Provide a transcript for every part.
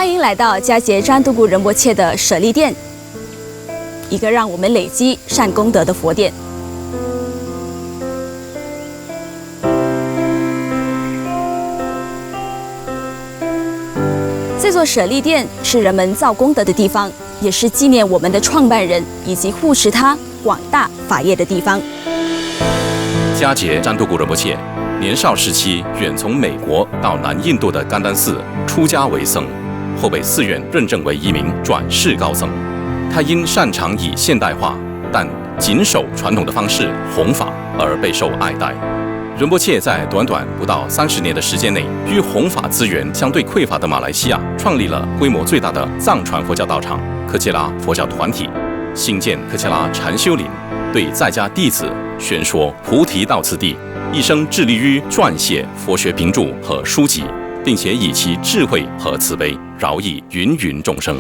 欢迎来到佳节占都古仁波切的舍利殿，一个让我们累积善功德的佛殿。这座舍利殿是人们造功德的地方，也是纪念我们的创办人以及护持他广大法业的地方。佳节占都古仁波切年少时期远从美国到南印度的甘丹寺出家为僧，后被寺院认证为一名转世高僧。他因擅长以现代化但谨守传统的方式弘法而备受爱戴。仁波切在短短不到30年的时间内，与弘法资源相对匮乏的马来西亚创立了规模最大的藏传佛教道场科切拉佛教团体，兴建科切拉禅修林，对在家弟子宣说菩提道次第，一生致力于撰写佛学评注和书籍，并且以其智慧和慈悲饶益芸芸众生。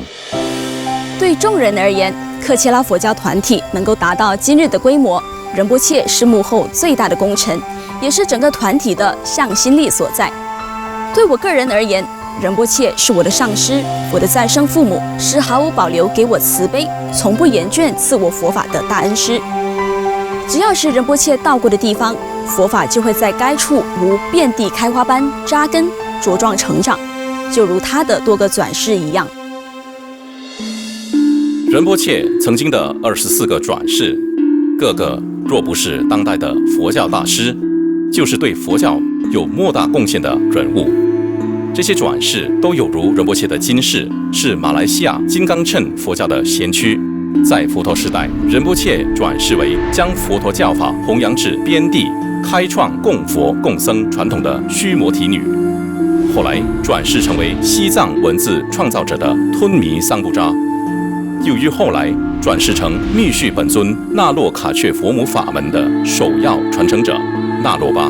对众人而言，科切拉佛教团体能够达到今日的规模，仁波切是幕后最大的功臣，也是整个团体的向心力所在。对我个人而言，仁波切是我的上师，我的再生父母，是毫无保留给我慈悲，从不厌倦赐我佛法的大恩师。只要是仁波切到过的地方，佛法就会在该处如遍地开花般扎根茁壮成长，就如他的多个转世一样。仁波切曾经的24个转世，个个若不是当代的佛教大师，就是对佛教有莫大贡献的人物。这些转世都有如仁波切的今世，是马来西亚金刚乘佛教的先驱。在佛陀时代，仁波切转世为将佛陀教法弘扬至边地，开创供佛供僧传统的须摩提女。后来转世成为西藏文字创造者的吞弥桑布扎，又于后来转世成密续本尊那洛卡却佛母法门的首要传承者那洛巴，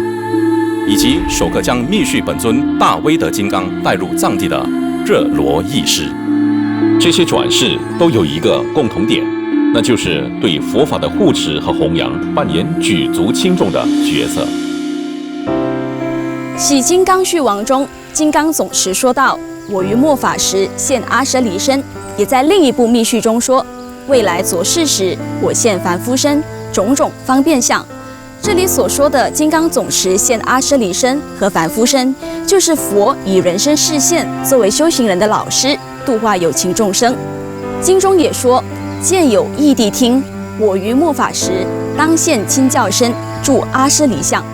以及首个将密续本尊大威德金刚带入藏地的热罗义师。这些转世都有一个共同点，那就是对佛法的护持和弘扬扮演举足轻重的角色。《喜金刚序王》中，金刚总持说道：“我于末法时现阿舍离身。”也在另一部密序中说：“未来左世时，我现凡夫身，种种方便相。”这里所说的金刚总持现阿舍离身和凡夫身，就是佛以人身示现作为修行人的老师，度化有情众生。经中也说：“见有异地听，我于末法时，当现亲教身，住阿舍离相。”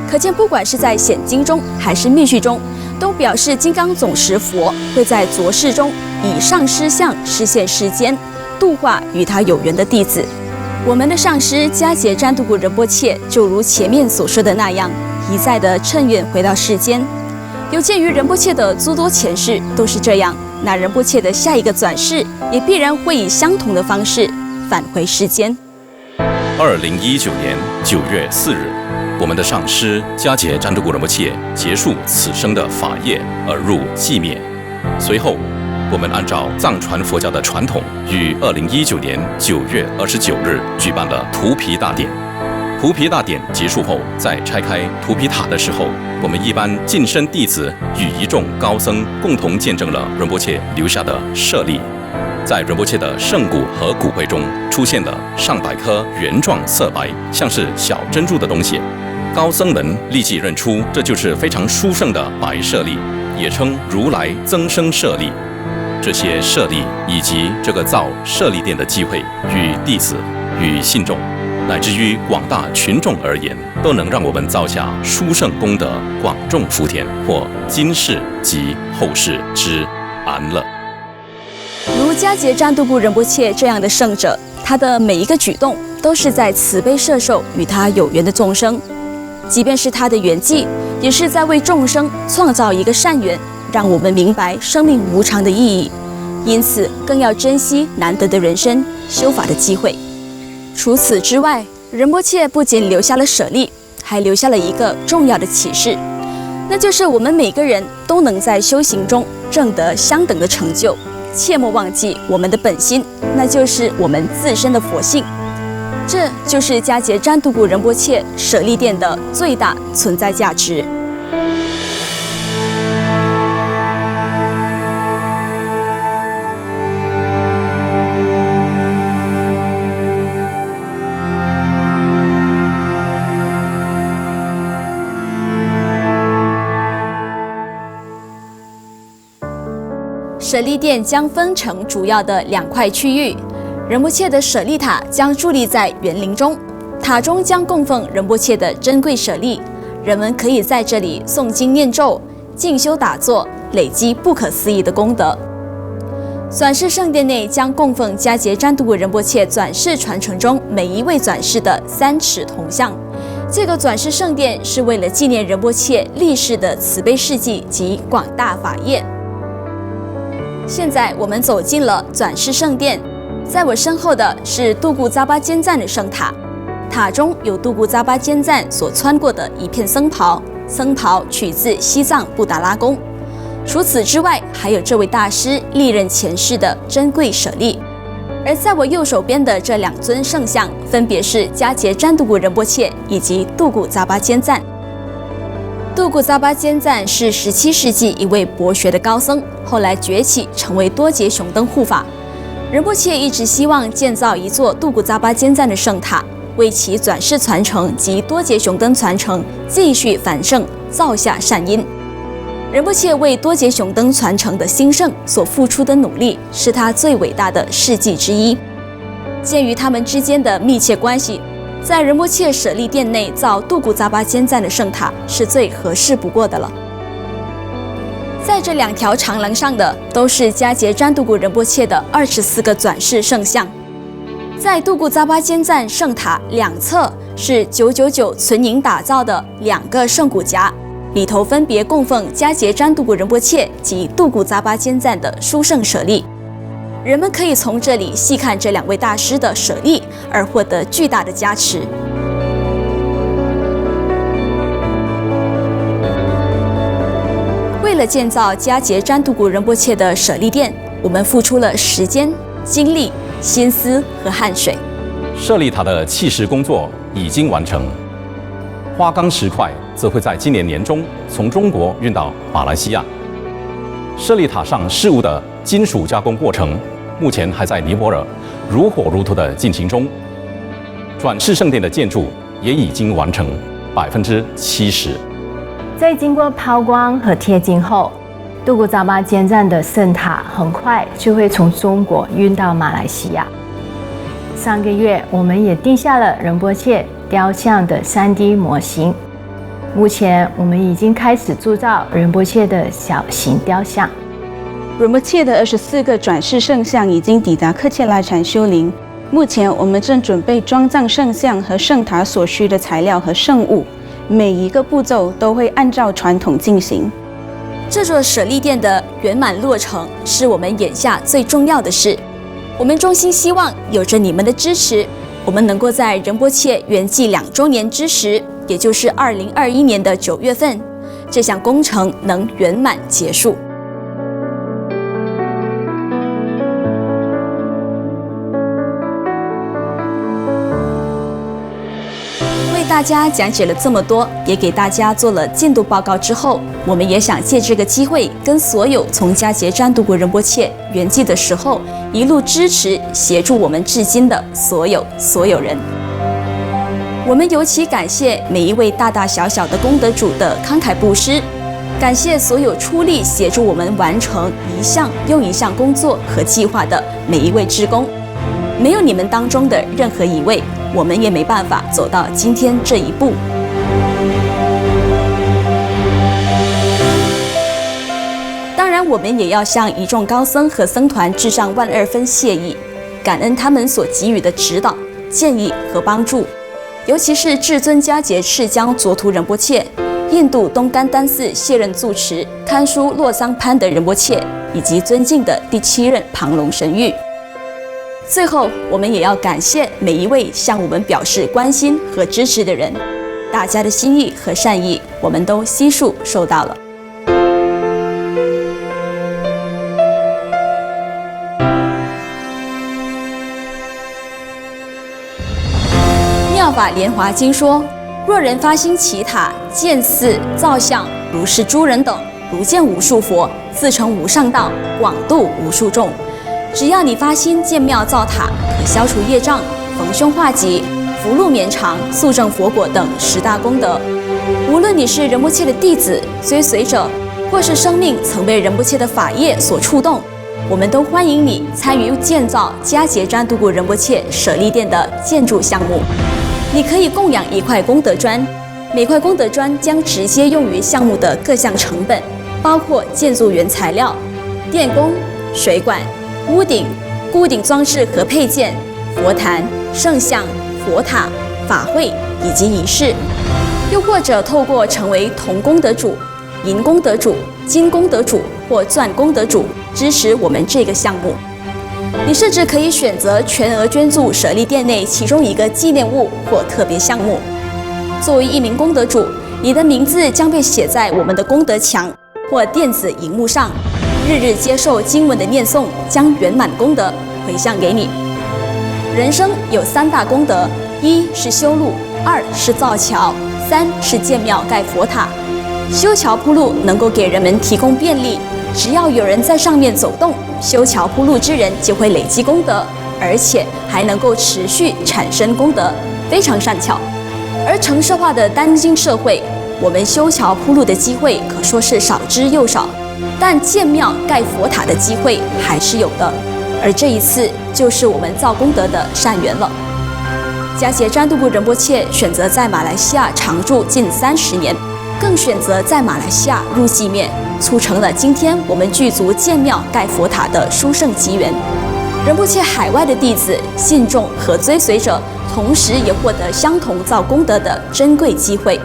可见，不管是在显经中还是密序中，都表示金刚总持佛会在昨世中以上师相示现世间，度化与他有缘的弟子。我们的上师佳节占都古仁波切就如前面所说的那样，一再的乘愿回到世间。有鉴于仁波切的诸多前世都是这样，那仁波切的下一个转世也必然会以相同的方式返回世间。2019年9月4日，我们的上师佳节占都古仁波切结束此生的法业而入寂灭。随后，我们按照藏传佛教的传统，于2019年9月29日举办了荼毗大典。荼毗大典结束后，在拆开荼毗塔的时候，我们一般近身弟子与一众高僧共同见证了仁波切留下的舍利。在仁波切的圣骨和骨灰中，出现了上百颗圆状色白，像是小珍珠的东西。高僧们立即认出这就是非常殊胜的白舍利，也称如来增生舍利。这些舍利以及这个造舍利殿的机会，与弟子、与信众，乃至于广大群众而言，都能让我们造下殊胜功德，广种福田，或今世及后世之安乐。如佳节占都古仁波切这样的圣者，他的每一个举动都是在慈悲摄受与他有缘的众生，即便是他的圆寂，也是在为众生创造一个善缘，让我们明白生命无常的意义，因此更要珍惜难得的人生修法的机会。除此之外，仁波切不仅留下了舍利，还留下了一个重要的启示，那就是我们每个人都能在修行中证得相等的成就，切莫忘记我们的本心，那就是我们自身的佛性。这就是佳节占都古仁波切舍利殿的最大存在价值。舍利殿将分成主要的2块区域，仁波切的舍利塔将伫立在园林中，塔中将供奉仁波切的珍贵舍利，人们可以在这里诵经念咒、静修打坐，累积不可思议的功德。转世圣殿内将供奉迦杰占都古仁波切转世传承中每一位转世的3尺铜像。这个转世圣殿是为了纪念仁波切历世的慈悲事迹及广大法业。现在我们走进了转世圣殿，在我身后的是度古扎巴坚赞的圣塔，塔中有度古扎巴坚赞所穿过的一片僧袍，僧袍取自西藏布达拉宫。除此之外，还有这位大师历任前世的珍贵舍利。而在我右手边的这2尊圣像，分别是迦杰占都古仁波切以及度古扎巴坚赞。度古扎巴坚赞是17世纪一位博学的高僧，后来崛起成为多杰雄登护法。仁波切一直希望建造一座度古扎巴坚赞的圣塔，为其转世传承及多杰雄登传承继续繁盛造下善因。仁波切为多杰雄登传承的兴盛所付出的努力，是他最伟大的事迹之一。鉴于他们之间的密切关系，在仁波切舍利殿内造度古扎巴坚赞的圣塔是最合适不过的了。在这2条长廊上的都是迦杰占都古仁波切的24个转世圣像。在度古扎巴坚赞圣塔2侧是999纯银打造的2个圣骨架，里头分别供奉迦杰占都古仁波切及度古扎巴坚赞的殊胜舍利。人们可以从这里细看这2位大师的舍利，而获得巨大的加持。为了建造迦杰占都古仁波切的舍利殿，我们付出了时间、精力、心思和汗水。舍利塔的砌石工作已经完成，花岗石块则会在今年年中从中国运到马来西亚。舍利塔上饰物的金属加工过程目前还在尼泊尔如火如荼地进行中。转世圣殿的建筑也已经完成70%。在经过抛光和贴金后，度古扎巴坚赞的圣塔很快就会从中国运到马来西亚。上个月，我们也定下了仁波切雕像的3D 模型。目前，我们已经开始铸造仁波切的小型雕像。仁波切的24个转世圣像已经抵达克切拉禅修林。目前，我们正准备装藏圣像和圣塔所需的材料和圣物。每一个步骤都会按照传统进行。这座舍利殿的圆满落成是我们眼下最重要的事。我们衷心希望有着你们的支持，我们能够在仁波切圆寂2周年之时，也就是2021年的9月份，这项工程能圆满结束。大家讲解了这么多，也给大家做了进度报告之后，我们也想借这个机会，跟所有从迦杰占都古仁波切圆寂的时候一路支持协助我们至今的所有人。我们尤其感谢每一位大大小小的功德主的慷慨布施，感谢所有出力协助我们完成一项又一项工作和计划的每一位志工。没有你们当中的任何一位，我们也没办法走到今天这一步。当然，我们也要向一众高僧和僧团致上12000分谢意，感恩他们所给予的指导、建议和帮助。尤其是至尊迦杰赤江卓图仁波切、印度东甘丹寺卸任住持堪书洛桑潘德仁波切，以及尊敬的第7任庞龙神谕。最后，我们也要感谢每一位向我们表示关心和支持的人，大家的心意和善意，我们都悉数收到了。妙法莲华经说：若人发心祈塔、建寺、造像，如是诸人等，如见无数佛，自成无上道，广度无数众。只要你发心建庙造塔，可消除业障、逢凶化吉、福禄绵长、速证佛果等10大功德。无论你是仁波切的弟子、追随者，或是生命曾被仁波切的法业所触动，我们都欢迎你参与建造迦杰占都古仁波切舍利殿的建筑项目。你可以供养1块功德砖，每块功德砖将直接用于项目的各项成本，包括建筑原材料、电工、水管、屋顶、固定装饰和配件、佛坛、圣像、佛塔、法会以及仪式。又或者透过成为铜功德主、银功德主、金功德主或钻功德主支持我们这个项目。你甚至可以选择全额捐助舍利殿内其中一个纪念物或特别项目。作为一名功德主，你的名字将被写在我们的功德墙或电子荧幕上，日日接受经文的念诵，将圆满功德回向给你。人生有3大功德：1是修路，2是造桥，3是建庙盖佛塔。修桥铺路能够给人们提供便利，只要有人在上面走动，修桥铺路之人就会累积功德，而且还能够持续产生功德，非常善巧。而城市化的当今社会，我们修桥铺路的机会可说是少之又少，但建庙盖佛塔的机会还是有的。而这一次就是我们造功德的善缘了。迦杰占都古仁波切选择在马来西亚常住近30年，更选择在马来西亚入寂灭，促成了今天我们具足建庙盖佛塔的殊胜机缘。仁波切海外的弟子、信众和追随者，同时也获得相同造功德的珍贵机会。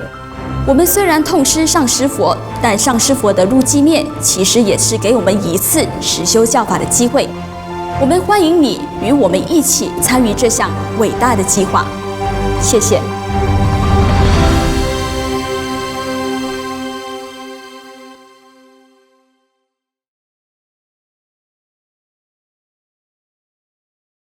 我们虽然痛失上师佛，但上师佛的入寂灭其实也是给我们一次实修教法的机会。我们欢迎你与我们一起参与这项伟大的计划。谢谢。